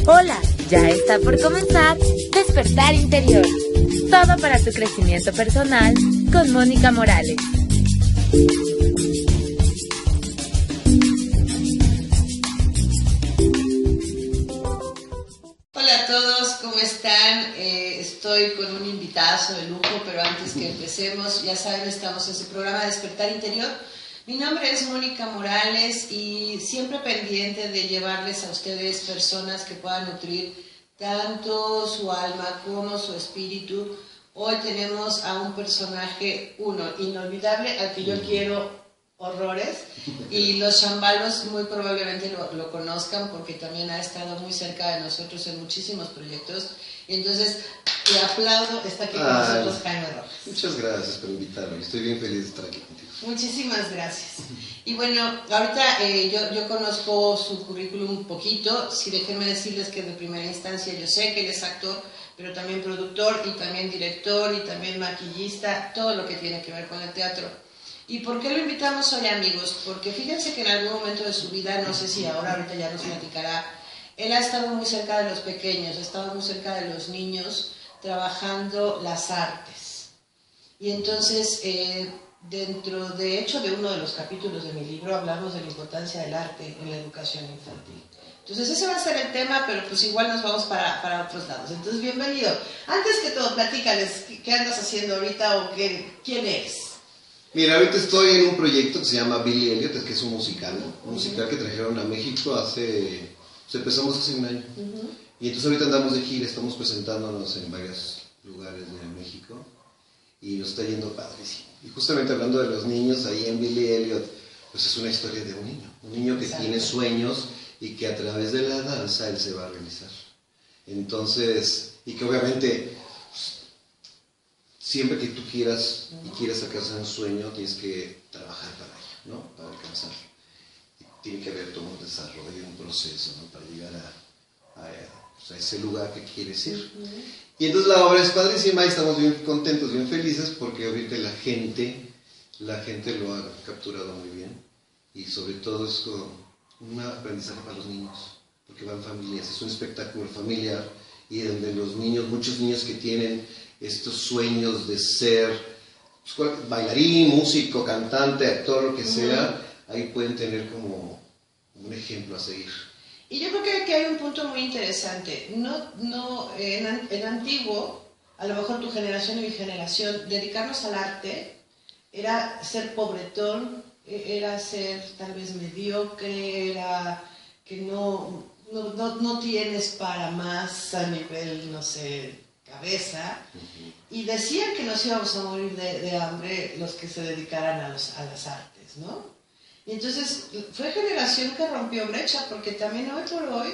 Hola, ya está por comenzar Despertar Interior. Todo para tu crecimiento personal con Mónica Morales. Hola a todos, ¿cómo están? Estoy con un invitazo de lujo, pero antes que empecemos, ya saben, estamos en su programa Despertar Interior. Mi nombre es Mónica Morales y siempre pendiente de llevarles a ustedes personas que puedan nutrir tanto su alma como su espíritu. Hoy tenemos a un personaje, inolvidable, al que yo quiero horrores, y los chambalos muy probablemente lo conozcan porque también ha estado muy cerca de nosotros en muchísimos proyectos. Y entonces, le aplaudo, está aquí con nosotros Jaime Rojas. Muchas gracias por invitarme, estoy bien feliz de estar aquí contigo. Muchísimas gracias. Y bueno, ahorita yo conozco su currículum un poquito. Sí, déjenme decirles que de primera instancia yo sé que él es actor, pero también productor y también director y también maquillista, todo lo que tiene que ver con el teatro. ¿Y por qué lo invitamos hoy, amigos? Porque fíjense que en algún momento de su vida, no sé si ahorita ya nos platicará, él ha estado muy cerca de los pequeños, ha estado muy cerca de los niños, trabajando las artes. Y entonces, dentro, de hecho, de uno de los capítulos de mi libro, hablamos de la importancia del arte en la educación infantil. Entonces, ese va a ser el tema, pero pues igual nos vamos para otros lados. Entonces, bienvenido. Antes que todo, platícales, ¿qué andas haciendo ahorita o quién eres? Mira, ahorita estoy en un proyecto que se llama Billy Elliot, que es un musical que trajeron a México empezamos hace un año. Y entonces ahorita andamos de gira, estamos presentándonos en varios lugares de México y nos está yendo padrísimo. Y justamente hablando de los niños, ahí en Billy Elliot, pues es una historia de un niño que tiene sueños y que a través de la danza él se va a realizar. Entonces, y que obviamente siempre que tú quieras y quieras alcanzar un sueño, tienes que trabajar para ello, ¿no? Para alcanzar. Tiene que haber todo un desarrollo, un proceso, ¿no? Para llegar a ese lugar que quieres ir. Y entonces la obra es padrísima y estamos bien contentos, bien felices, porque ahorita la gente lo ha capturado muy bien. Y sobre todo es como un aprendizaje para los niños, porque van familias, es un espectáculo familiar y donde los niños, muchos niños que tienen estos sueños de ser bailarín, músico, cantante, actor, lo que sea, ahí pueden tener como un ejemplo a seguir. Y yo creo que aquí hay un punto muy interesante. En antiguo, a lo mejor tu generación y mi generación, dedicarnos al arte era ser pobretón, era ser tal vez mediocre, era que no tienes para más a nivel, no sé, cabeza. Y decían que nos íbamos a morir de hambre los que se dedicaran a las artes, ¿no? Y entonces fue generación que rompió brecha, porque también hoy por hoy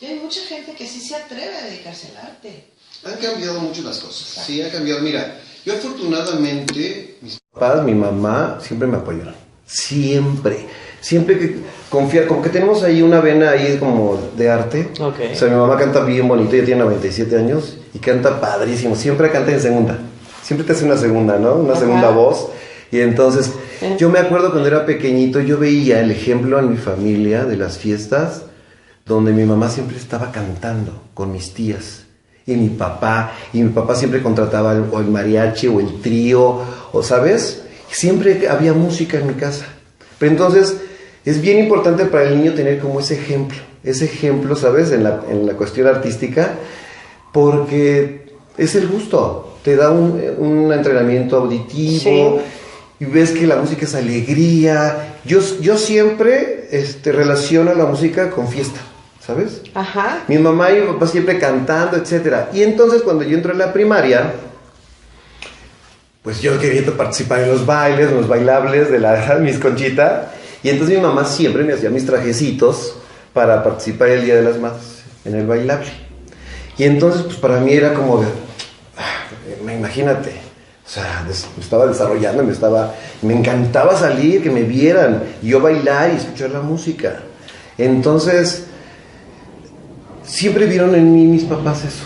ya hay mucha gente que sí se atreve a dedicarse al arte. Han cambiado mucho las cosas. Exacto. Sí, han cambiado. Mira, yo afortunadamente, mis papás, mi mamá, siempre me apoyaron. Siempre que confiar, como que tenemos ahí una vena ahí como de arte. Okay. O sea, mi mamá canta bien bonito, ella tiene 97 años y canta padrísimo. Siempre canta en segunda. Siempre te hace una segunda, ¿no? Una segunda voz. Y entonces, yo me acuerdo cuando era pequeñito, yo veía el ejemplo en mi familia de las fiestas, donde mi mamá siempre estaba cantando con mis tías. Y mi papá siempre contrataba o el mariachi o el trío, o ¿sabes? Siempre había música en mi casa. Pero entonces, es bien importante para el niño tener como ese ejemplo, ¿sabes? En la cuestión artística, porque es el gusto, te da un entrenamiento auditivo. Sí. Y ves que la música es alegría. Yo siempre relaciono la música con fiesta, ¿sabes? Ajá. Mi mamá y mi papá siempre cantando, etcétera. Y entonces cuando yo entré en la primaria, pues yo quería participar en los bailes, en los bailables de la Miss Conchita. Y entonces mi mamá siempre me hacía mis trajecitos para participar el Día de las Madres en el bailable. Y entonces pues para mí era como de, imagínate. O sea, me estaba desarrollando, me encantaba salir, que me vieran, y yo bailar y escuchar la música. Entonces, siempre vieron en mí mis papás eso.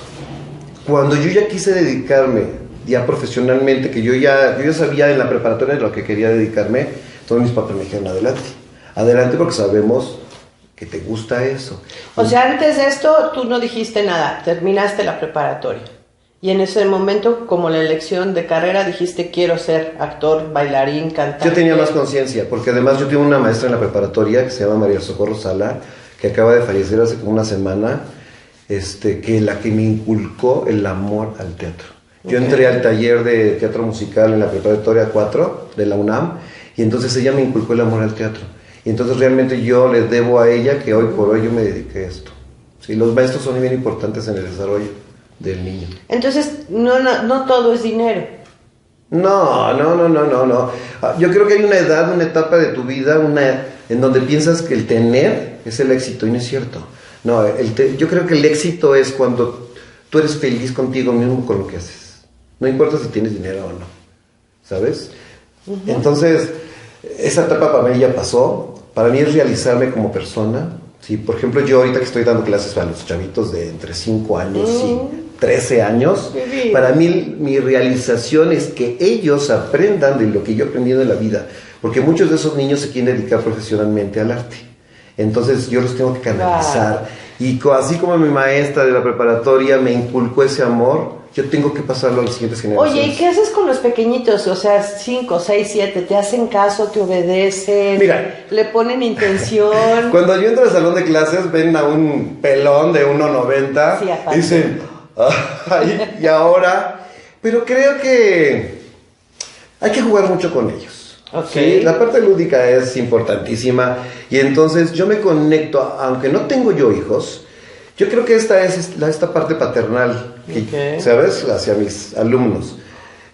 Cuando yo ya quise dedicarme, ya profesionalmente, que yo ya sabía en la preparatoria de lo que quería dedicarme, todos mis papás me dijeron, adelante porque sabemos que te gusta eso. O sea, antes de esto tú no dijiste nada, terminaste la preparatoria. Y en ese momento, como la elección de carrera, dijiste quiero ser actor, bailarín, cantante. Yo tenía más conciencia, porque además yo tengo una maestra en la preparatoria que se llama María Socorro Sala, que acaba de fallecer hace como una semana, que la que me inculcó el amor al teatro. Yo entré al taller de teatro musical en la preparatoria 4 de la UNAM, y entonces ella me inculcó el amor al teatro. Y entonces realmente yo le debo a ella que hoy por hoy yo me dediqué a esto. Sí, los maestros son bien importantes en el desarrollo del niño. Entonces, no todo es dinero. No. Yo creo que hay una edad, una etapa de tu vida, en donde piensas que el tener es el éxito, y no es cierto. No, yo creo que el éxito es cuando tú eres feliz contigo mismo con lo que haces. No importa si tienes dinero o no, ¿sabes? Uh-huh. Entonces, esa etapa para mí ya pasó. Para mí es realizarme como persona. Sí, por ejemplo, yo ahorita que estoy dando clases a los chavitos de entre 5 años y 13 años, para mí mi realización es que ellos aprendan de lo que yo he aprendido en la vida, porque muchos de esos niños se quieren dedicar profesionalmente al arte. Entonces yo los tengo que canalizar. Y así como mi maestra de la preparatoria me inculcó ese amor, yo tengo que pasarlo a las siguientes generaciones. Oye, ¿y qué haces con los pequeñitos? O sea, 5, 6, 7, ¿te hacen caso, te obedecen? Mira, ¿le ponen intención? Cuando yo entro al salón de clases, ven a un pelón de 1.90 y dicen, ay, y ahora, pero creo que hay que jugar mucho con ellos. Okay. ¿Sí? La parte lúdica es importantísima, y entonces yo me conecto, aunque no tengo yo hijos. Yo creo que esta es esta parte paternal, okay, ¿sabes? Hacia mis alumnos.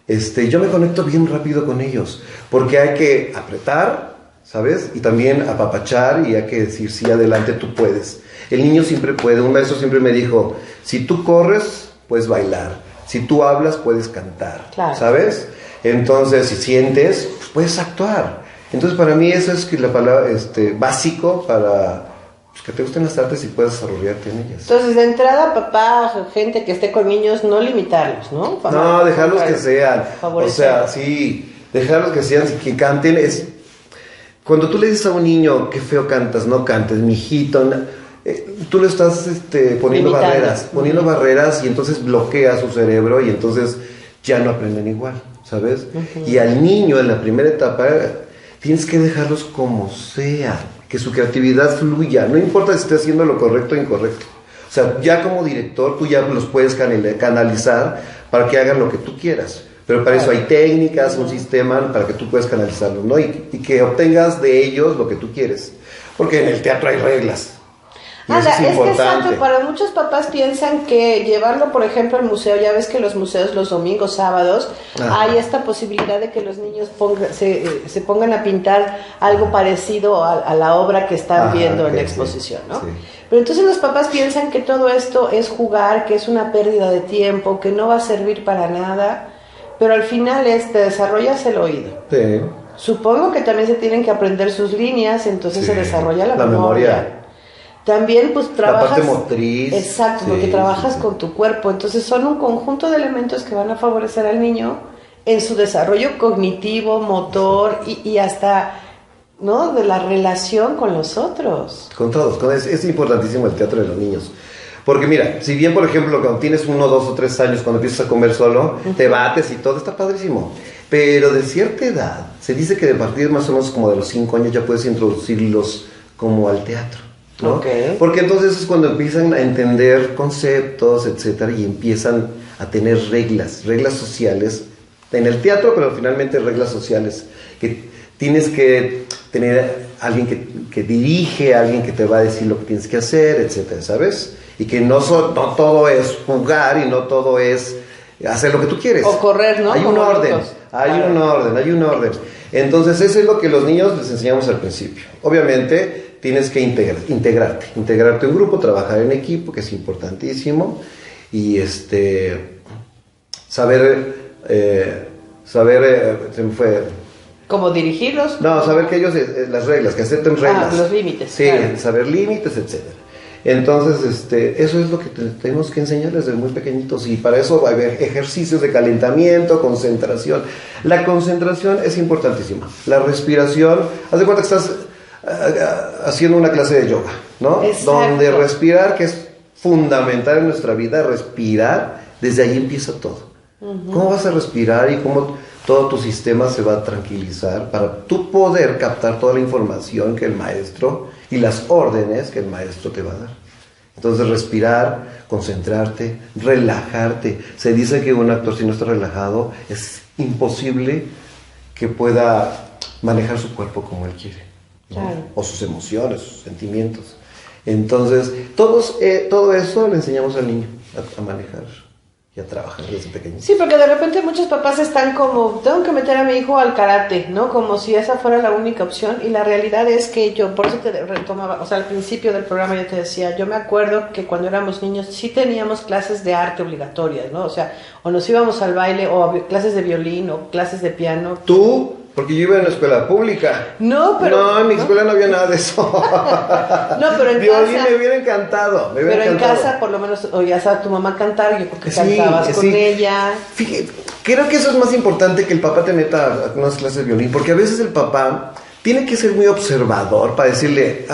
Yo me conecto bien rápido con ellos, porque hay que apretar, ¿sabes? Y también apapachar, y hay que decir, sí, adelante, tú puedes. El niño siempre puede. Un maestro siempre me dijo, si tú corres, puedes bailar. Si tú hablas, puedes cantar, claro, ¿sabes? Entonces, si sientes, pues puedes actuar. Entonces, para mí eso es la palabra básico para que te gusten las artes y puedas desarrollarte en ellas. Entonces, de entrada, papá, gente que esté con niños, no limitarlos, ¿no? No, dejarlos que sean. O sea, sí, dejarlos que sean, que canten. Cuando tú le dices a un niño, qué feo cantas, no cantes, mijito, tú le estás poniendo barreras, y entonces bloquea su cerebro, y entonces ya no aprenden igual, ¿sabes? Uh-huh. Y al niño en la primera etapa tienes que dejarlos como sea, que su creatividad fluya, no importa si esté haciendo lo correcto o incorrecto. O sea, ya como director tú ya los puedes canalizar para que hagan lo que tú quieras, pero para eso hay técnicas, un sistema para que tú puedas canalizarlos, ¿no? Y que obtengas de ellos lo que tú quieres, porque en el teatro hay reglas. Es que exacto, para muchos papás piensan que llevarlo, por ejemplo, al museo, ya ves que los museos los domingos, sábados, hay esta posibilidad de que los niños se pongan a pintar algo parecido a la obra que están viendo en la exposición, ¿no? Sí. Pero entonces los papás piensan que todo esto es jugar, que es una pérdida de tiempo, que no va a servir para nada, pero al final te desarrollas el oído. Sí. Supongo que también se tienen que aprender sus líneas, entonces se desarrolla la memoria. También pues trabajas... La parte motriz. Exacto, porque trabajas con tu cuerpo. Entonces son un conjunto de elementos que van a favorecer al niño en su desarrollo cognitivo, motor y hasta, ¿no?, de la relación con los otros. Con todos. Es importantísimo el teatro de los niños. Porque mira, si bien por ejemplo cuando tienes 1, 2 o 3 años, cuando empiezas a comer solo, te bates y todo, está padrísimo. Pero de cierta edad, se dice que a partir más o menos como de los 5 años ya puedes introducirlos como al teatro, ¿no? Okay. Porque entonces es cuando empiezan a entender conceptos, etcétera, y empiezan a tener reglas sociales en el teatro, pero finalmente reglas sociales, que tienes que tener alguien que dirige, alguien que te va a decir lo que tienes que hacer, etcétera, ¿sabes? Y que no todo es jugar y no todo es hacer lo que tú quieres. O correr, ¿no? Hay un orden. Entonces eso es lo que los niños les enseñamos al principio. Obviamente tienes que integrarte en grupo, trabajar en equipo, que es importantísimo, y saber se me fue. ¿Cómo dirigirlos? No, saber que ellos, las reglas, que acepten reglas. Los límites. Sí, claro. Saber límites, etcétera. Entonces, eso es lo que tenemos que enseñar desde muy pequeñitos, y para eso va a haber ejercicios de calentamiento, concentración. La concentración es importantísima. La respiración, haz de cuenta que estás haciendo una clase de yoga, ¿no? Exacto. Donde respirar, que es fundamental en nuestra vida, respirar, desde ahí empieza todo. ¿Cómo vas a respirar y cómo todo tu sistema se va a tranquilizar para tú poder captar toda la información que el maestro y las órdenes que el maestro te va a dar? Entonces respirar, concentrarte, relajarte. Se dice que un actor si no está relajado es imposible que pueda manejar su cuerpo como él quiere, ¿no? Claro. O sus emociones, sus sentimientos. Entonces todo eso le enseñamos al niño a manejar y a trabajar desde pequeño. Sí, porque de repente muchos papás están como, tengo que meter a mi hijo al karate, ¿no? Como si esa fuera la única opción, y la realidad es que yo, por eso te retomaba, o sea, al principio del programa yo te decía, yo me acuerdo que cuando éramos niños sí teníamos clases de arte obligatorias, ¿no? O sea, o nos íbamos al baile, o clases de violín, o clases de piano. ¿Tú? Porque yo iba en la escuela pública. No, pero... No, en mi escuela no había nada de eso. No, pero en violín casa... me hubiera encantado. En casa, por lo menos, oías a tu mamá cantar, yo creo que cantabas con ella. Fíjate, creo que eso es más importante que el papá te meta a unas clases de violín, porque a veces el papá tiene que ser muy observador para decirle,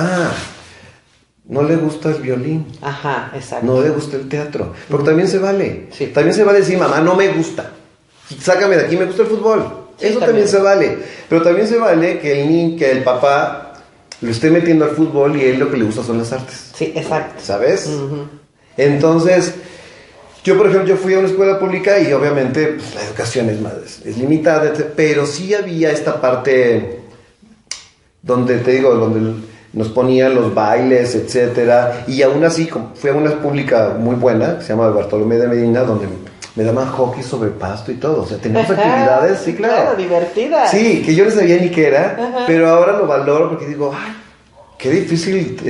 no le gusta el violín. Ajá, exacto. No le gusta el teatro. Porque también se vale. Sí. También se vale decir, mamá, no me gusta. Sácame de aquí, me gusta el fútbol. Sí, eso también se vale. Pero también se vale que el papá lo esté metiendo al fútbol y a él lo que le gusta son las artes. Sí, exacto. ¿Sabes? Entonces, yo por ejemplo, yo fui a una escuela pública y obviamente pues, la educación es limitada, pero sí había esta parte donde, te digo, donde nos ponían los bailes, etcétera, y aún así, fui a una pública muy buena, que se llama Bartolomé de Medina, donde me daban hockey sobre pasto y todo, o sea, teníamos actividades, sí, claro, divertidas. Sí, que yo no sabía ni qué era, pero ahora lo valoro porque digo, qué difícil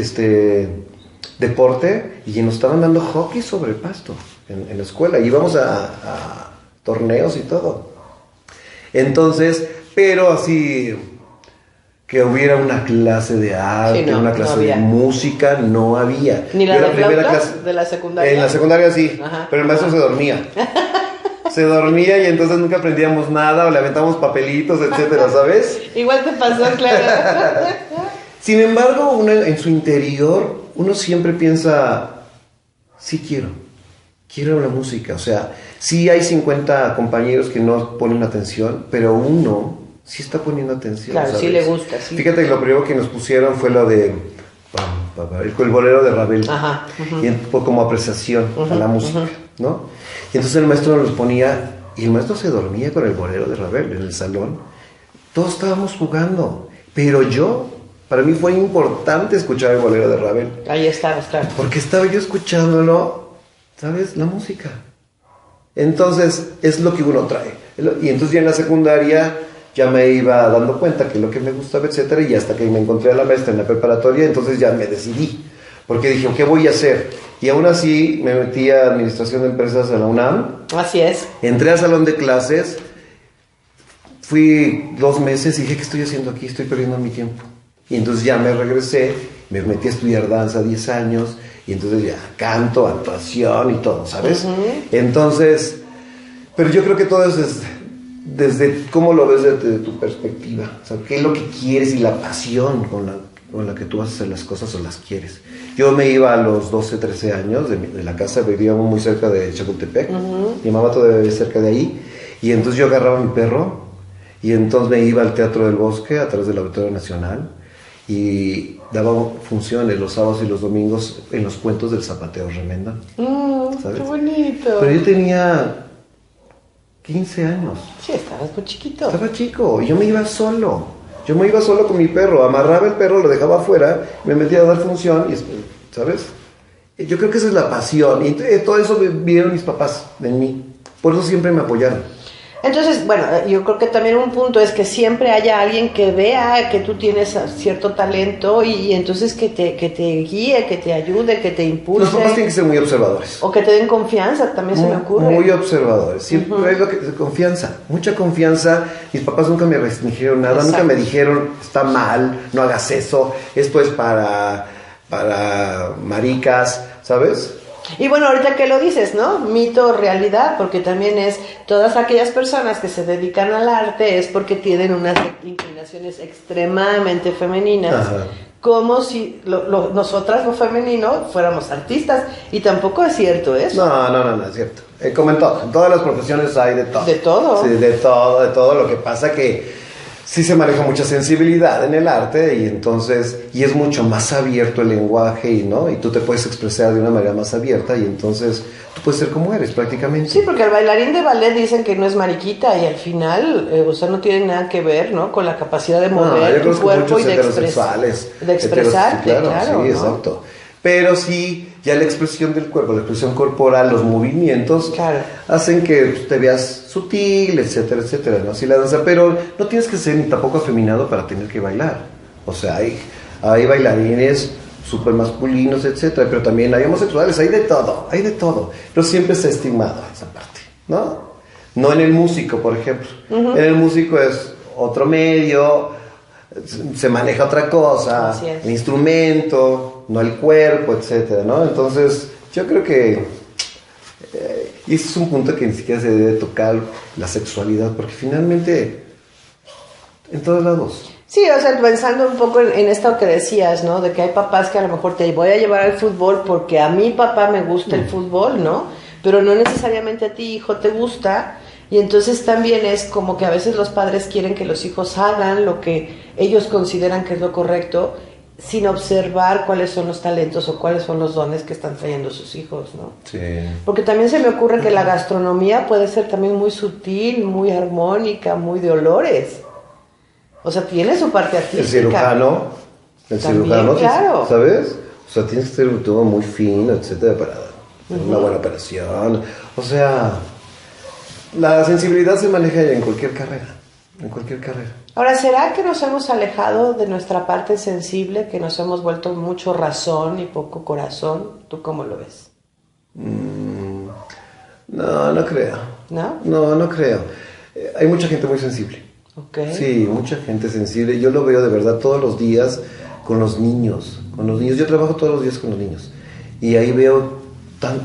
deporte, y nos estaban dando hockey sobre pasto en la escuela, y íbamos a torneos y todo. Entonces, pero así que hubiera una clase de arte, sí, una clase de música, no había. ¿Ni la de flauta de la secundaria? En la secundaria sí, pero el maestro se dormía. Se dormía y entonces nunca aprendíamos nada, o le aventamos papelitos, etcétera, ¿sabes? Igual te pasó, claro. Sin embargo, uno, en su interior, uno siempre piensa, sí quiero la música. O sea, sí hay 50 compañeros que no ponen atención, pero uno sí está poniendo atención. Claro, ¿sabes? Sí le gusta. Sí. Fíjate que lo primero que nos pusieron fue lo de el bolero de Ravel. Ajá. Y como apreciación a la música, ¿no? Y entonces el maestro nos los ponía, y el maestro se dormía con el bolero de Ravel en el salón. Todos estábamos jugando, pero para mí fue importante escuchar el bolero de Ravel. Ahí estabas, claro. Porque estaba yo escuchándolo, ¿sabes? La música. Entonces, es lo que uno trae. Y entonces ya en la secundaria ya me iba dando cuenta que lo que me gustaba, etcétera, y hasta que me encontré a la maestra en la preparatoria, entonces ya me decidí. Porque dije, ¿qué voy a hacer? Y aún así me metí a Administración de Empresas en la UNAM. Así es. Entré al salón de clases, fui 2 meses y dije, ¿qué estoy haciendo aquí? Estoy perdiendo mi tiempo. Y entonces ya me regresé, me metí a estudiar danza 10 años, y entonces ya canto, actuación y todo, ¿sabes? Entonces, pero yo creo que todo es desde cómo lo ves desde tu perspectiva. O sea, qué es lo que quieres y la pasión con la que tú haces las cosas o las quieres. Yo me iba a los 12, 13 años de la casa, vivíamos muy cerca de Chapultepec, mi mamá todavía vivía cerca de ahí, y entonces yo agarraba a mi perro, y entonces me iba al Teatro del Bosque a través del Auditorio Nacional, y daba funciones los sábados y los domingos en los cuentos del Zapateo Remenda. ¿Sabes? ¡Qué bonito! Pero yo tenía 15 años. Sí, estabas muy chiquito. Estaba chico, y yo me iba solo. Yo me iba solo con mi perro, amarraba el perro, lo dejaba afuera, me metía a dar función, y, ¿sabes? Yo creo que esa es la pasión, y todo eso vieron mis papás en mí. Por eso siempre me apoyaron. Entonces, bueno, yo creo que también un punto es que siempre haya alguien que vea que tú tienes cierto talento y entonces que te guíe, que te ayude, que te impulse. Los papás tienen que ser muy observadores. O que te den confianza, también se me ocurre. Muy observadores, siempre hay lo que confianza, mucha confianza. Mis papás nunca me restringieron nada, nunca me dijeron, está mal, no hagas eso, esto es para maricas, ¿sabes? Y bueno, ahorita que lo dices, ¿no? Mito o realidad, porque también es todas aquellas personas que se dedican al arte es porque tienen unas inclinaciones extremadamente femeninas. Ajá. Como si nosotras, lo femenino, fuéramos artistas. Y tampoco es cierto eso. No es cierto. Como en todas las profesiones hay de todo. De todo. Sí, de todo. Lo que pasa que sí se maneja mucha sensibilidad en el arte y es mucho más abierto el lenguaje y tú te puedes expresar de una manera más abierta y entonces tú puedes ser como eres prácticamente. Sí, porque el bailarín de ballet dicen que no es mariquita y al final, no tiene nada que ver, ¿no? Con la capacidad de mover tu cuerpo y de expresarte, claro, sí, ¿no? Exacto. Pero sí, ya la expresión del cuerpo, la expresión corporal, los movimientos, claro, hacen que te veas sutil, etcétera, ¿no? Así la danza, pero no tienes que ser ni tampoco afeminado para tener que bailar. O sea, hay bailarines súper masculinos, etcétera, pero también hay homosexuales, hay de todo. Pero siempre se ha estigmado esa parte, ¿no? No en el músico, por ejemplo. Uh-huh. En el músico es otro medio, se maneja otra cosa, el instrumento, no el cuerpo, etcétera, ¿no? Entonces, yo creo que y ese es un punto que ni siquiera se debe tocar, la sexualidad, porque finalmente en todos lados. Sí, o sea, pensando un poco en esto que decías, ¿no? De que hay papás que a lo mejor te voy a llevar al fútbol porque a mi papá me gusta el fútbol, ¿no? Pero no necesariamente a ti, hijo, te gusta. Y entonces también es como que a veces los padres quieren que los hijos hagan lo que ellos consideran que es lo correcto, sin observar cuáles son los talentos o cuáles son los dones que están trayendo sus hijos, ¿no? Sí. Porque también se me ocurre que la gastronomía puede ser también muy sutil, muy armónica, muy de olores. O sea, tiene su parte artística. El cirujano, claro, ¿sabes? O sea, tienes que ser todo muy fino, etcétera, para una buena operación. O sea, la sensibilidad se maneja en cualquier carrera. Ahora, ¿será que nos hemos alejado de nuestra parte sensible, que nos hemos vuelto mucho razón y poco corazón? ¿Tú cómo lo ves? No creo. ¿No? No creo. Hay mucha gente muy sensible. Okay. Sí, mucha gente sensible. Yo lo veo de verdad todos los días con los niños. Yo trabajo todos los días con los niños. Y ahí veo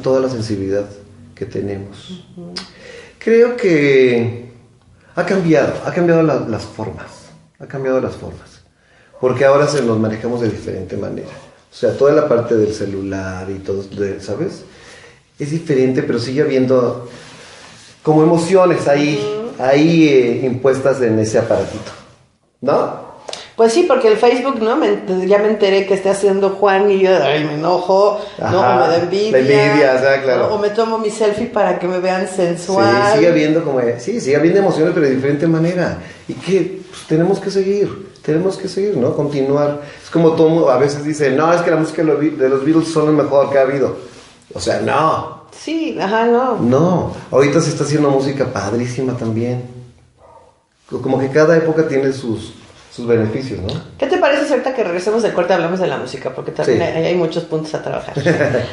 toda la sensibilidad que tenemos. Uh-huh. Creo que ha cambiado las formas. Porque ahora se nos manejamos de diferente manera. O sea, toda la parte del celular y todo, ¿sabes? Es diferente, pero sigue habiendo como emociones ahí impuestas en ese aparatito, ¿no? Pues sí, porque el Facebook, ¿no? Ya me enteré que está haciendo Juan y yo, me enojo, ¿no? O me da envidia. La envidia, o sea, claro. ¿no? O me tomo mi selfie para que me vean sensual. Sí, sigue habiendo emociones, pero de diferente manera. Y que pues, tenemos que seguir, ¿no? Continuar. Es como todo, a veces dice, no, es que la música de los Beatles son lo mejor que ha habido. O sea, no. Sí, no. No, ahorita se está haciendo música padrísima también. Como que cada época tiene sus beneficios, ¿no? ¿Qué te parece si ahorita que regresemos del corte hablamos de la música? Porque también hay muchos puntos a trabajar.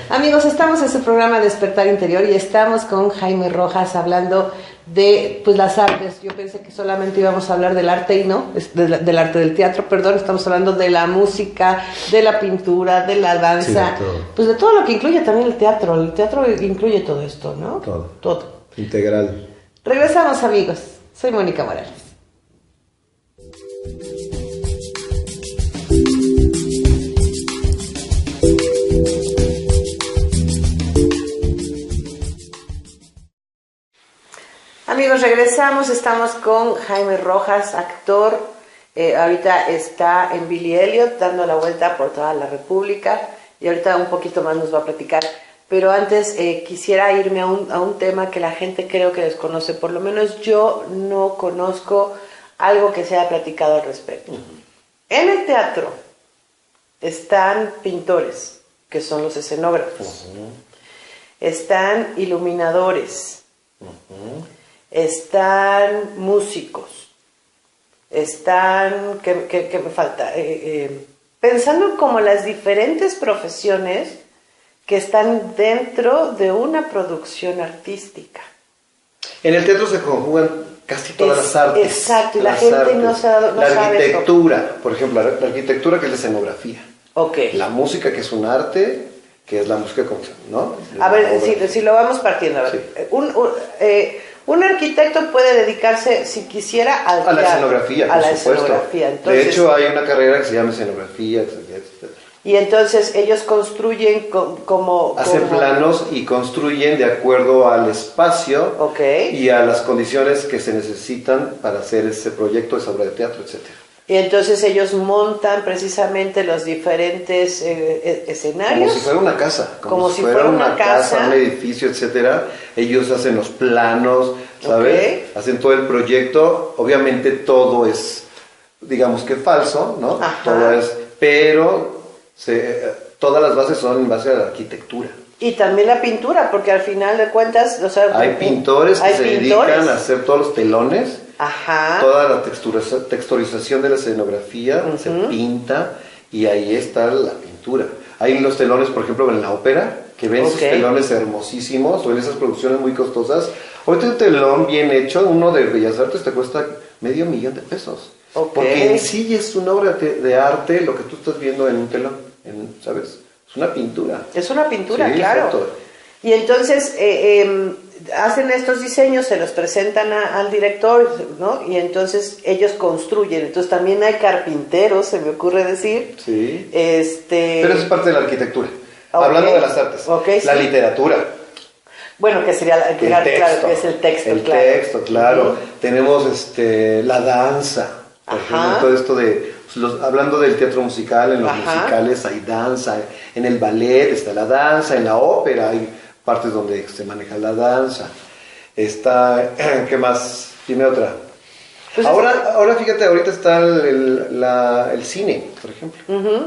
Amigos, estamos en su programa Despertar Interior y estamos con Jaime Rojas hablando de las artes. Yo pensé que solamente íbamos a hablar del arte y no, del arte del teatro, perdón, estamos hablando de la música, de la pintura, de la danza, de todo lo que incluye también el teatro. El teatro incluye todo esto, ¿no? Todo. Integral. Regresamos, amigos. Soy Mónica Morales. Amigos, regresamos, estamos con Jaime Rojas, actor, ahorita está en Billy Elliot, dando la vuelta por toda la República, y ahorita un poquito más nos va a platicar, pero antes quisiera irme a un tema que la gente creo que desconoce, por lo menos yo no conozco algo que se haya platicado al respecto. Uh-huh. En el teatro están pintores, que son los escenógrafos, uh-huh. Están iluminadores, uh-huh. Están músicos, están, ¿qué me falta? Pensando como las diferentes profesiones que están dentro de una producción artística. En el teatro se conjugan casi todas las artes. Exacto, y la gente no sabe la arquitectura, por ejemplo, la arquitectura que es la escenografía. Okay. La música que es un arte, que es la música como, ¿no? A ver, si lo vamos partiendo, a ver. Sí. Un arquitecto puede dedicarse, si quisiera, a la escenografía, a la supuesto. Escenografía. Entonces, de hecho, hay una carrera que se llama escenografía, etc. Y entonces ellos construyen Hacen planos y construyen de acuerdo al espacio y a las condiciones que se necesitan para hacer ese proyecto, esa obra de teatro, etc. Y entonces ellos montan precisamente los diferentes escenarios. Como si fuera una casa. Como si fuera una casa, un edificio, etc. Ellos hacen los planos, ¿sabes? Hacen todo el proyecto. Obviamente todo es, digamos que falso, ¿no? Ajá. Todo es, pero todas las bases son en base a la arquitectura. Y también la pintura, porque al final de cuentas, o sea, hay pintores que se dedican a hacer todos los telones. Ajá. Toda la texturización de la escenografía se pinta y ahí está la pintura. Hay los telones, por ejemplo, en la ópera, que ven esos telones hermosísimos, o en esas producciones muy costosas. Ahorita un telón bien hecho, uno de Bellas Artes, te cuesta $500,000 pesos. Porque en sí es una obra de arte lo que tú estás viendo en un telón, ¿sabes? Es una pintura. Es una pintura, sí, claro. Exacto. Y entonces hacen estos diseños, se los presentan al director, ¿no? Y entonces ellos construyen. Entonces también hay carpinteros, se me ocurre decir. Sí. Pero eso es parte de la arquitectura. Hablando de las artes. La literatura. Bueno, que sería el texto, claro, que es el texto. El texto, claro. Tenemos la danza. Por ejemplo, todo esto de... hablando del teatro musical, en los musicales hay danza. En el ballet está la danza. En la ópera hay partes donde se maneja la danza. ¿Qué más? Dime otra. Pues ahora fíjate, ahorita está el cine, por ejemplo,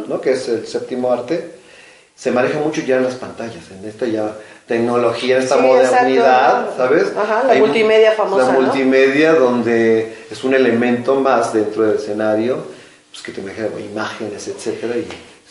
¿no? Que es el séptimo arte. Se maneja mucho ya en las pantallas, en esta ya tecnología, en esta modernidad, exacto. ¿sabes? La multimedia famosa, la multimedia, donde es un elemento más dentro del escenario, pues que te maneja imágenes, etcétera.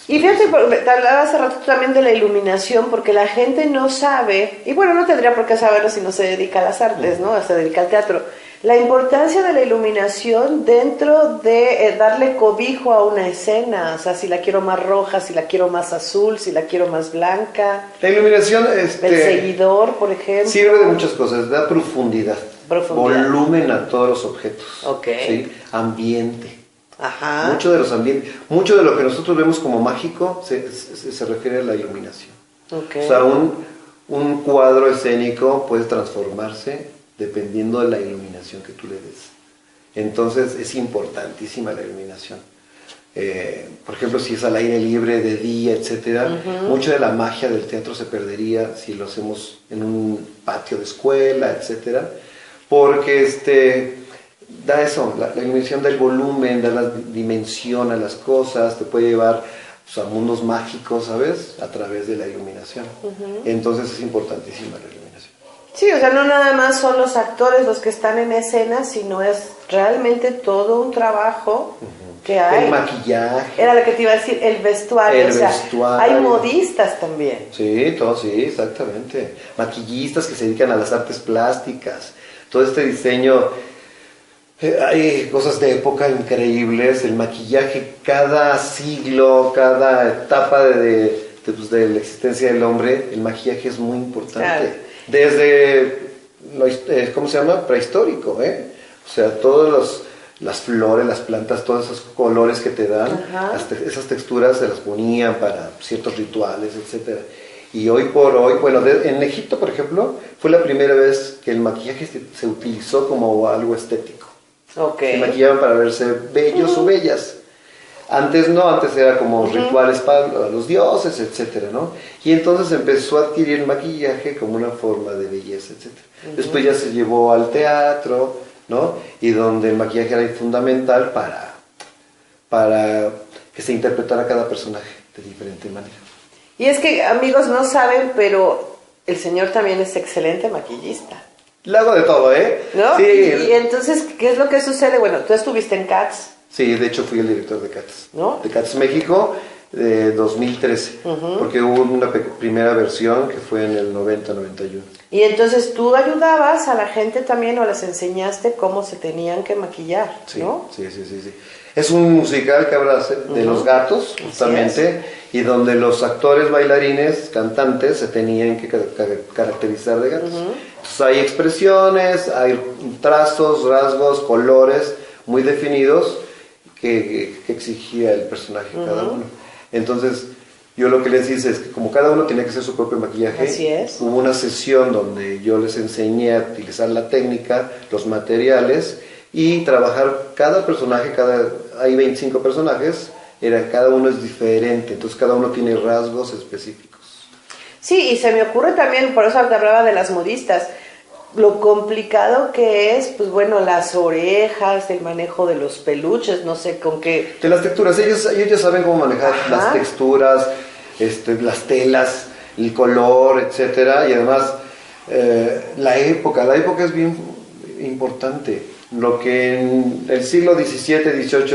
Y fíjate, te hablaba hace rato también de la iluminación, porque la gente no sabe, y bueno, no tendría por qué saberlo si no se dedica a las artes, ¿no? Se dedica al teatro. La importancia de la iluminación dentro de darle cobijo a una escena, o sea, si la quiero más roja, si la quiero más azul, si la quiero más blanca. La iluminación, el seguidor, por ejemplo. Sirve de muchas cosas, da profundidad. Volumen a todos los objetos. ¿Sí? Ambiente. Ajá. Mucho de lo que nosotros vemos como mágico se refiere a la iluminación. O sea, un cuadro escénico puede transformarse dependiendo de la iluminación que tú le des. Entonces es importantísima la iluminación. Por ejemplo, si es al aire libre, de día, etcétera, mucha de la magia del teatro se perdería si lo hacemos en un patio de escuela, etcétera, porque da eso, la iluminación da el volumen, da la dimensión a las cosas, te puede llevar a mundos mágicos, ¿sabes? A través de la iluminación. Entonces es importantísima la iluminación. Sí, o sea, no nada más son los actores los que están en escena, sino es realmente todo un trabajo que hay. El maquillaje. Era lo que te iba a decir, el vestuario. Hay modistas también. Sí, exactamente. Maquillistas que se dedican a las artes plásticas. Todo este diseño, hay cosas de época increíbles. El maquillaje, cada siglo, cada etapa de la existencia del hombre, el maquillaje es muy importante. Claro. Desde, ¿cómo se llama? Prehistórico, O sea, todas las flores, las plantas, todos esos colores que te dan, esas texturas se las ponían para ciertos rituales, etcétera. Y hoy por hoy, bueno, en Egipto, por ejemplo, fue la primera vez que el maquillaje se utilizó como algo estético. Se maquillaban para verse bellos o bellas. Antes no, antes era como rituales para los dioses, etcétera, ¿no? Y entonces empezó a adquirir el maquillaje como una forma de belleza, etcétera. Después ya se llevó al teatro, ¿no? Y donde el maquillaje era fundamental para que se interpretara cada personaje de diferente manera. Y es que, amigos, no saben, pero el señor también es excelente maquillista. Le hago de todo, ¿No? Sí. Y entonces, ¿qué es lo que sucede? Bueno, tú estuviste en Cats. Sí, de hecho fui el director de Cats. ¿No? De Cats México, de 2013. Porque hubo una primera versión que fue en el 90-91. Y entonces tú ayudabas a la gente también o les enseñaste cómo se tenían que maquillar, ¿no? Sí. Es un musical que habla de los gatos, justamente, y donde los actores, bailarines, cantantes se tenían que caracterizar de gatos. Entonces hay expresiones, hay trazos, rasgos, colores muy definidos que exigía el personaje cada uno. Entonces yo lo que les hice es que como cada uno tenía que hacer su propio maquillaje, así es. Hubo una sesión donde yo les enseñé a utilizar la técnica, los materiales y trabajar cada personaje, hay 25 personajes, cada uno es diferente, entonces cada uno tiene rasgos específicos. Sí, y se me ocurre también, por eso te hablaba de las modistas, lo complicado que es, pues bueno, las orejas, el manejo de los peluches, no sé con qué... De las texturas, ellos ya saben cómo manejar las texturas, las telas, el color, etcétera, y además la época es bien importante. Lo que en el siglo XVII, XVIII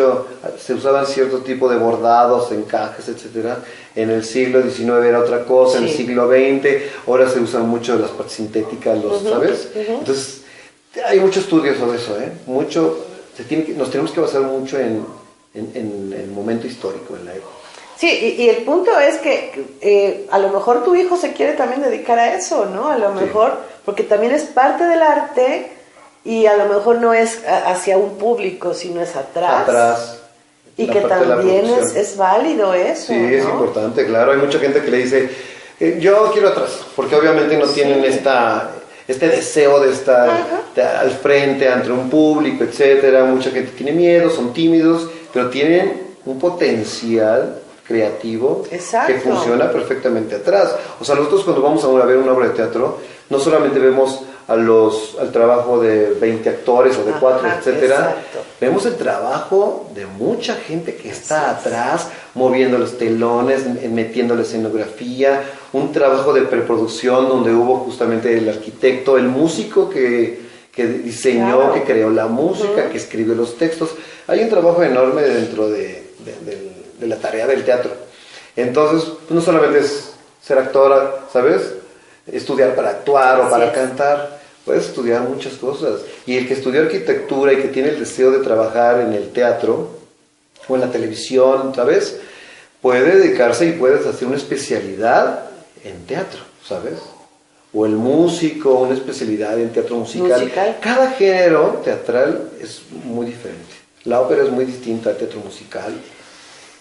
se usaban cierto tipo de bordados, encajes, etcétera, en el siglo XIX era otra cosa, en el siglo XX, ahora se usan mucho las partes sintéticas, ¿sabes? Entonces, hay mucho estudio sobre eso, nos tenemos que basar mucho en el momento histórico, en la época. Sí, y el punto es que a lo mejor tu hijo se quiere también dedicar a eso, ¿no? A lo mejor, porque también es parte del arte y a lo mejor no es hacia un público, sino es atrás. Y que también es válido eso, sí, ¿no? Es importante, claro. Hay mucha gente que le dice, yo quiero atrás, porque obviamente no tienen este deseo de estar al frente ante un público, etcétera. Mucha gente tiene miedo, son tímidos, pero tienen un potencial creativo que funciona perfectamente atrás. O sea, nosotros cuando vamos a ver una obra de teatro, no solamente vemos al trabajo de 20 actores o de 4, etcétera. Vemos el trabajo de mucha gente que está atrás, moviendo los telones, metiendo la escenografía, un trabajo de preproducción donde hubo justamente el arquitecto, el músico que diseñó, que creó la música, que escribió los textos. Hay un trabajo enorme dentro de la tarea del teatro. Entonces, pues no solamente es ser actora, ¿sabes? Estudiar para actuar o para cantar, puedes estudiar muchas cosas. Y el que estudió arquitectura y que tiene el deseo de trabajar en el teatro o en la televisión, ¿sabes? Puede dedicarse y puedes hacer una especialidad en teatro, ¿sabes? O el músico, una especialidad en teatro musical. Cada género teatral es muy diferente. La ópera es muy distinta al teatro musical.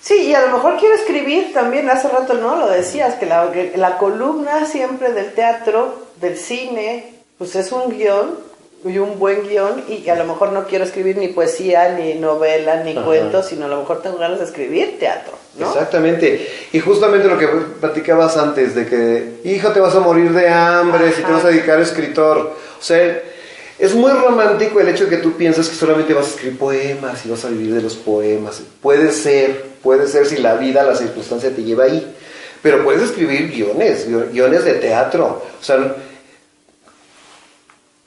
Sí, y a lo mejor quiero escribir también, hace rato no lo decías, que la columna siempre del teatro, del cine, pues es un guión, y un buen guión, y a lo mejor no quiero escribir ni poesía, ni novela, ni cuentos, sino a lo mejor tengo ganas de escribir teatro, ¿no? Exactamente, y justamente lo que platicabas antes, de que, hijo, te vas a morir de hambre si te vas a dedicar a escritor, o sea, es muy romántico el hecho de que tú piensas que solamente vas a escribir poemas y vas a vivir de los poemas. Puede ser si la vida, la circunstancia te lleva ahí. Pero puedes escribir guiones de teatro. O sea,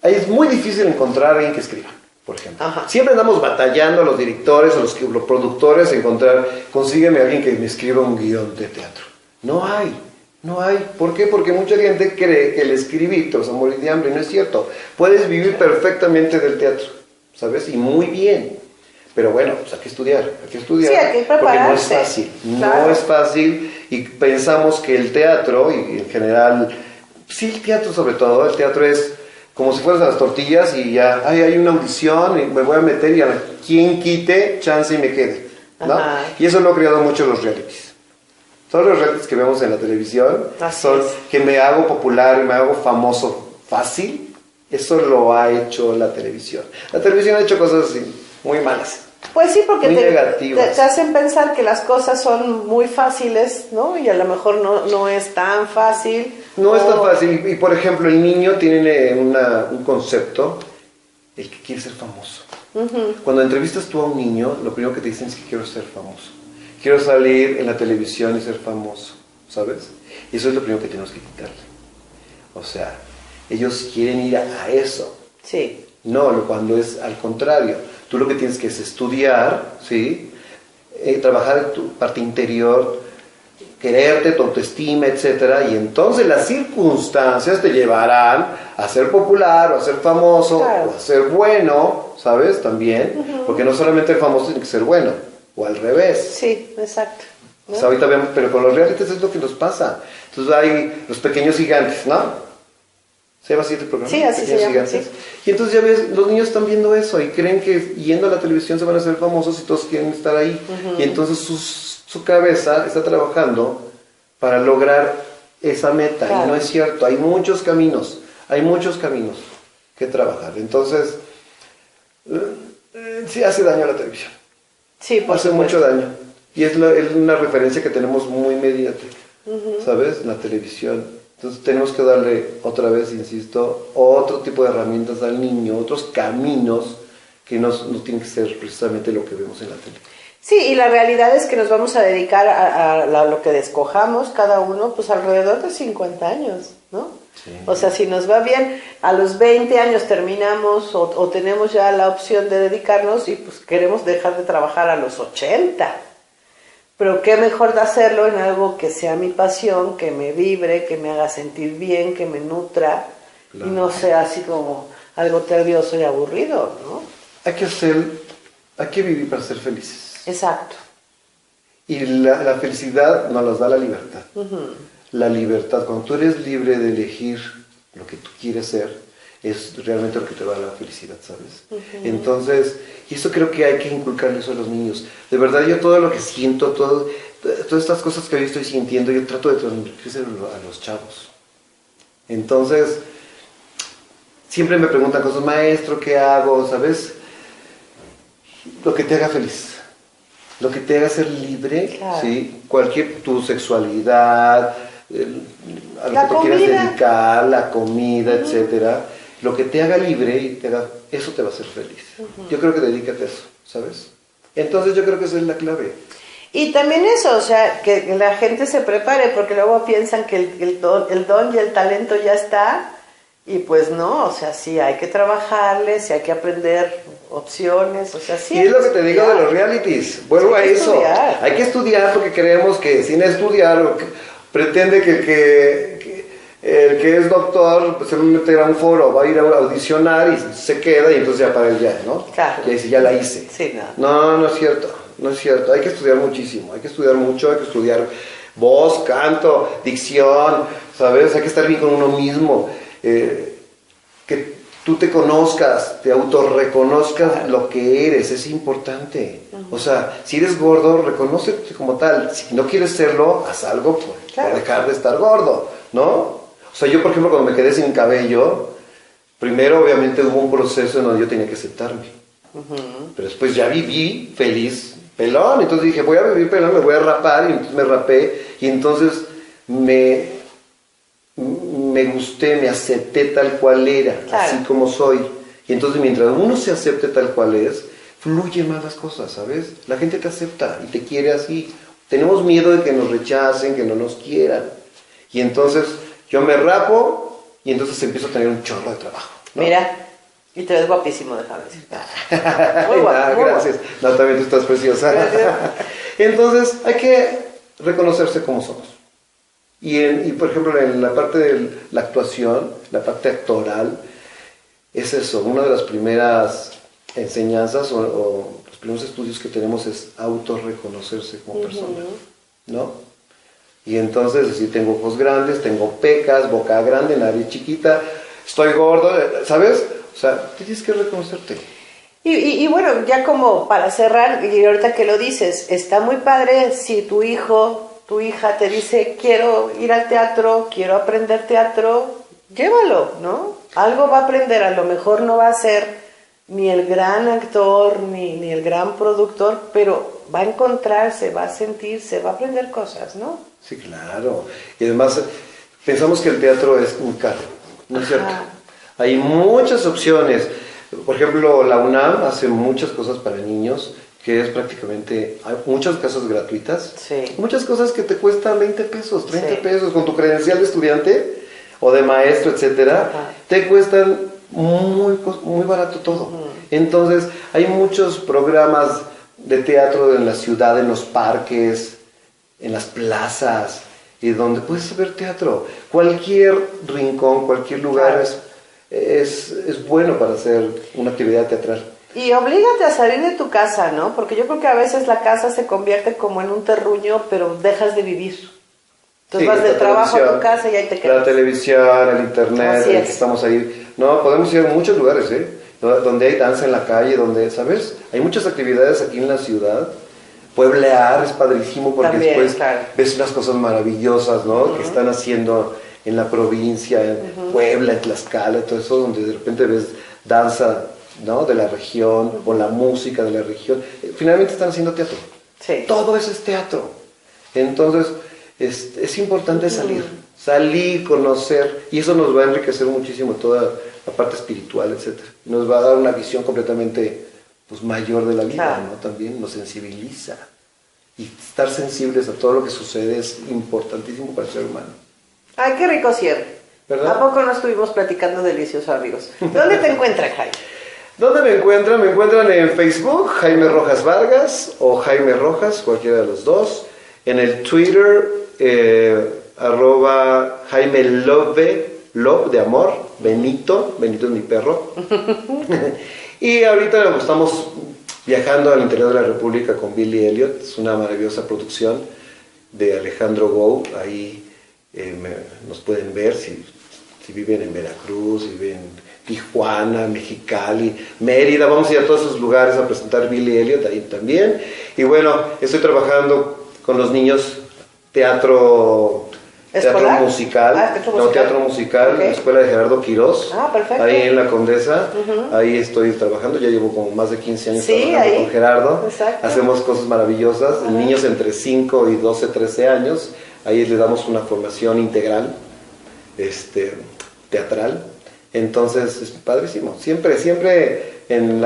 es muy difícil encontrar a alguien que escriba, por ejemplo. Siempre andamos batallando a los directores, a los productores, consígueme a alguien que me escriba un guión de teatro. No hay. ¿Por qué? Porque mucha gente cree que el escribir te vas a morir de hambre, y no es cierto. Puedes vivir perfectamente del teatro, ¿sabes? Y muy bien. Pero bueno, pues hay que estudiar. Sí, hay que prepararse. Porque no es fácil. Claro. No es fácil y pensamos que el teatro, y en general, sí, el teatro sobre todo, el teatro es como si fueras a las tortillas y ya, hay una audición y me voy a meter y a quien quite, chance y me quede, ¿no? Y eso lo han creado mucho los realities. Todos los realities que vemos en la televisión son que me hago popular, me hago famoso fácil. Eso lo ha hecho la televisión. La televisión ha hecho cosas así, muy malas. Pues sí, porque te hacen pensar que las cosas son muy fáciles, ¿no? Y a lo mejor no es tan fácil. No es tan fácil. Y por ejemplo, el niño tiene un concepto, el que quiere ser famoso. Cuando entrevistas tú a un niño, lo primero que te dicen es que quiero ser famoso. Quiero salir en la televisión y ser famoso, ¿sabes? Y eso es lo primero que tenemos que quitarle. O sea, ellos quieren ir a eso. Sí. No, cuando es al contrario. Tú lo que tienes que es estudiar, ¿sí? Trabajar en tu parte interior, quererte, tu autoestima, etcétera, y entonces las circunstancias te llevarán a ser popular, o a ser famoso, o a ser bueno, ¿sabes? También, porque no solamente el famoso tiene que ser bueno, o al revés. Sí, exacto. ¿no? O sea, ahorita vemos, pero con los realities es lo que nos pasa. Entonces hay los pequeños gigantes, ¿no? ¿Se llama así el programa? Sí, así se llama, sí. Y entonces ya ves, los niños están viendo eso y creen que yendo a la televisión se van a hacer famosos y todos quieren estar ahí. Y entonces su cabeza está trabajando para lograr esa meta. Claro. Y no es cierto, hay muchos caminos que trabajar. Entonces, sí hace daño a la televisión. Sí, por hace supuesto. mucho daño. Y es una referencia que tenemos muy mediática, ¿sabes? La televisión. Entonces tenemos que darle otra vez, insisto, otro tipo de herramientas al niño, otros caminos que no tienen que ser precisamente lo que vemos en la tele. Sí, y la realidad es que nos vamos a dedicar a lo que escojamos cada uno, pues alrededor de 50 años, ¿no? Sí. O sea, si nos va bien, a los 20 años terminamos o tenemos ya la opción de dedicarnos y pues queremos dejar de trabajar a los 80. Pero qué mejor de hacerlo en algo que sea mi pasión, que me vibre, que me haga sentir bien, que me nutra, claro. Y no sea así como algo tedioso y aburrido, ¿no? Hay que vivir para ser felices. Exacto. Y la felicidad nos las da la libertad. La libertad, cuando tú eres libre de elegir lo que tú quieres ser, es realmente lo que te da la felicidad, ¿sabes? Entonces, y eso creo que hay que inculcarle eso a los niños. De verdad, yo todo lo que siento, todas estas cosas que hoy estoy sintiendo, yo trato de transmitirse a los chavos. Entonces, siempre me preguntan cosas, maestro, ¿qué hago? ¿Sabes? Lo que te haga feliz. Lo que te haga ser libre, claro. ¿Sí? Tu sexualidad, a lo que te quieras dedicar, la comida, etcétera. Lo que te haga libre y eso te va a hacer feliz. Yo creo que dedícate a eso, ¿sabes? Entonces yo creo que esa es la clave. Y también eso, o sea, que la gente se prepare, porque luego piensan que el don y el talento ya está, y pues no, o sea, sí hay que trabajarle, sí hay que aprender opciones, o sea, sí. Y es lo que te digo de los realities, vuelvo a eso. Estudiar. Hay que estudiar porque creemos que sin estudiar pretende que el que es doctor se va a meter a un foro, va a ir a audicionar y se queda y entonces ya para él ya, ¿no? Claro. Ya dice, ya la hice. Sí, no es cierto, no es cierto. Hay que estudiar muchísimo, hay que estudiar mucho, hay que estudiar voz, canto, dicción, ¿sabes? Hay que estar bien con uno mismo, que tú te conozcas, te autorreconozcas, claro. Lo que eres, es importante. O sea, si eres gordo, reconócete como tal. Si no quieres serlo, haz algo por dejar de estar gordo, ¿no? O sea, yo, por ejemplo, cuando me quedé sin cabello, primero obviamente hubo un proceso en donde yo tenía que aceptarme. Pero después ya viví feliz, pelón. Entonces dije, voy a vivir pelón, me voy a rapar. Y entonces me rapé. Y entonces me gusté, me acepté tal cual era, claro. Así como soy. Y entonces mientras uno se acepte tal cual es, fluyen más las cosas, ¿sabes? La gente te acepta y te quiere así. Tenemos miedo de que nos rechacen, que no nos quieran. Y entonces yo me rapo y entonces empiezo a tener un chorro de trabajo, ¿no? Mira, y te ves guapísimo, déjame decirte. Muy guapo, gracias. No, también tú estás preciosa. Entonces hay que reconocerse como somos. Y por ejemplo, en la parte de la actuación, la parte actoral, es eso. Una de las primeras enseñanzas o los primeros estudios que tenemos es autorreconocerse como persona, ¿no? Y entonces, si tengo ojos grandes, tengo pecas, boca grande, nariz chiquita, estoy gordo, ¿sabes? O sea, tienes que reconocerte. Y bueno, ya como para cerrar, y ahorita que lo dices, está muy padre si tu hijo, tu hija te dice, quiero ir al teatro, quiero aprender teatro, llévalo, ¿no? Algo va a aprender, a lo mejor no va a ser ni el gran actor, ni el gran productor, pero va a encontrarse, va a sentirse, va a aprender cosas, ¿no? Sí, claro. Y además, pensamos que el teatro es muy caro, ¿no es cierto? Hay muchas opciones. Por ejemplo, la UNAM hace muchas cosas para niños, que es prácticamente, hay muchas cosas gratuitas, sí. Muchas cosas que te cuestan 20 pesos, 30 pesos, con tu credencial de estudiante o de maestro, etcétera, te cuestan muy barato todo. Entonces, hay muchos programas de teatro en la ciudad, en los parques, en las plazas, y donde puedes ver teatro. Cualquier rincón, cualquier lugar es bueno para hacer una actividad teatral. Y oblígate a salir de tu casa, ¿no? Porque yo creo que a veces la casa se convierte como en un terruño, pero dejas de vivir. Entonces vas del trabajo a tu casa y ahí te quedas. La televisión, el internet, que estamos ahí. No, podemos ir a muchos lugares, donde hay danza en la calle, donde, ¿sabes? Hay muchas actividades aquí en la ciudad. Pueblear es padrísimo porque también, después claro, ves unas cosas maravillosas, ¿no? Que están haciendo en la provincia, en Puebla, en Tlaxcala, todo eso, donde de repente ves danza, ¿no? De la región, o la música de la región. Finalmente están haciendo teatro. Sí. Todo eso es teatro. Entonces, es importante salir, conocer, y eso nos va a enriquecer muchísimo toda la parte espiritual, etc. Nos va a dar una visión completamente mayor de la vida, claro, ¿no? También nos sensibiliza. Y estar sensibles a todo lo que sucede es importantísimo para el ser humano. Ay, qué rico cierre. ¿Verdad? ¿A poco no estuvimos platicando delicioso, amigos? ¿Dónde te encuentran, Jaime? ¿Dónde me encuentran? Me encuentran en Facebook, Jaime Rojas Vargas, o Jaime Rojas, cualquiera de los dos. En el Twitter, @Jaime Love de amor, Benito es mi perro. Y ahorita estamos viajando al interior de la República con Billy Elliot, es una maravillosa producción de Alejandro Gou. Ahí nos pueden ver si viven en Veracruz, si viven en Tijuana, Mexicali, Mérida. Vamos a ir a todos esos lugares a presentar Billy Elliot ahí también. Y bueno, estoy trabajando con los niños teatro musical, teatro musical, okay, en la escuela de Gerardo Quirós, perfecto, ahí en la Condesa. Ahí estoy trabajando, ya llevo como más de 15 años trabajando ahí con Gerardo. Exacto. Hacemos cosas maravillosas, niños entre 5 y 12, 13 años, ahí les damos una formación integral, teatral. Entonces es padrísimo, siempre en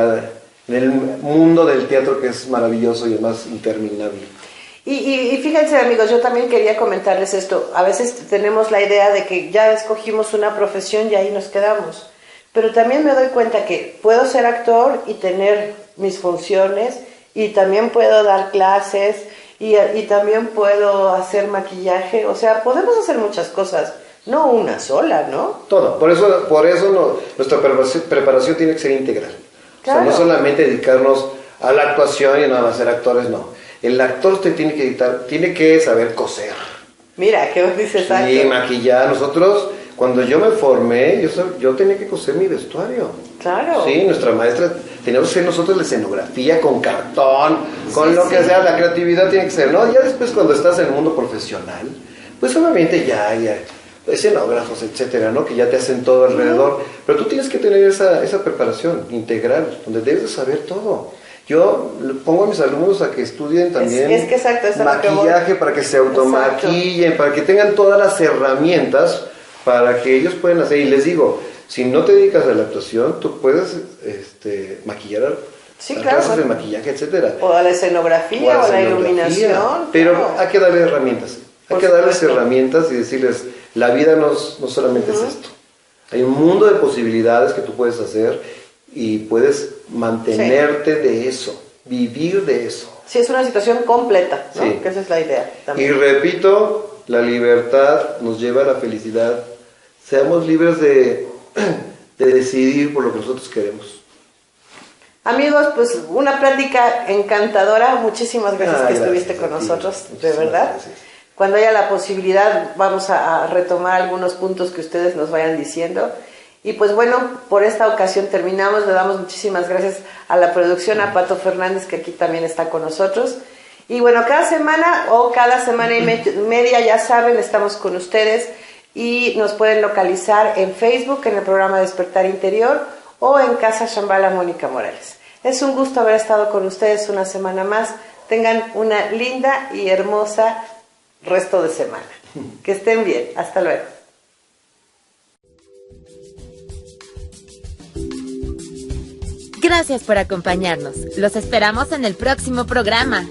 el mundo del teatro, que es maravilloso y además interminable. Y fíjense, amigos, yo también quería comentarles esto. A veces tenemos la idea de que ya escogimos una profesión y ahí nos quedamos. Pero también me doy cuenta que puedo ser actor y tener mis funciones, y también puedo dar clases, y también puedo hacer maquillaje. O sea, podemos hacer muchas cosas, no una sola, ¿no? Todo. Por eso nuestra preparación tiene que ser integral. Claro. O sea, no solamente dedicarnos a la actuación y nada más ser actores, no. El actor tiene que saber coser. Mira, ¿qué dices? Sí, maquillar. Nosotros, cuando yo me formé, yo tenía que coser mi vestuario. Claro. Sí, nuestra maestra, teníamos que hacer nosotros la escenografía con cartón, con lo que sea, la creatividad tiene que ser, ¿no? Ya después, cuando estás en el mundo profesional, pues obviamente ya escenógrafos, etcétera, ¿no? Que ya te hacen todo alrededor. Pero tú tienes que tener esa preparación integral, donde debes de saber todo. Yo pongo a mis alumnos a que estudien también maquillaje, para que se automaquillen, para que tengan todas las herramientas para que ellos puedan hacer. Y les digo, si no te dedicas a la actuación, tú puedes maquillar, clases de maquillaje, etcétera. O a la escenografía, o a la iluminación. Pero claro, hay que darle herramientas. Hay que darles herramientas y decirles, la vida no solamente es esto. Hay un mundo de posibilidades que tú puedes hacer y puedes mantenerte de eso, vivir de eso. Sí, es una situación completa, ¿no? Sí. Que esa es la idea también. Y repito, la libertad nos lleva a la felicidad. Seamos libres de decidir por lo que nosotros queremos. Amigos, pues una plática encantadora. Muchísimas gracias que estuviste con nosotros, de verdad. Gracias. Cuando haya la posibilidad vamos a retomar algunos puntos que ustedes nos vayan diciendo. Y pues bueno, por esta ocasión terminamos. Le damos muchísimas gracias a la producción, a Pato Fernández, que aquí también está con nosotros. Y bueno, cada semana y media, ya saben, estamos con ustedes, y nos pueden localizar en Facebook, en el programa Despertar Interior, o en Casa Shambhala Mónica Morales. Es un gusto haber estado con ustedes una semana más. Tengan una linda y hermosa resto de semana. Que estén bien. Hasta luego. Gracias por acompañarnos. Los esperamos en el próximo programa.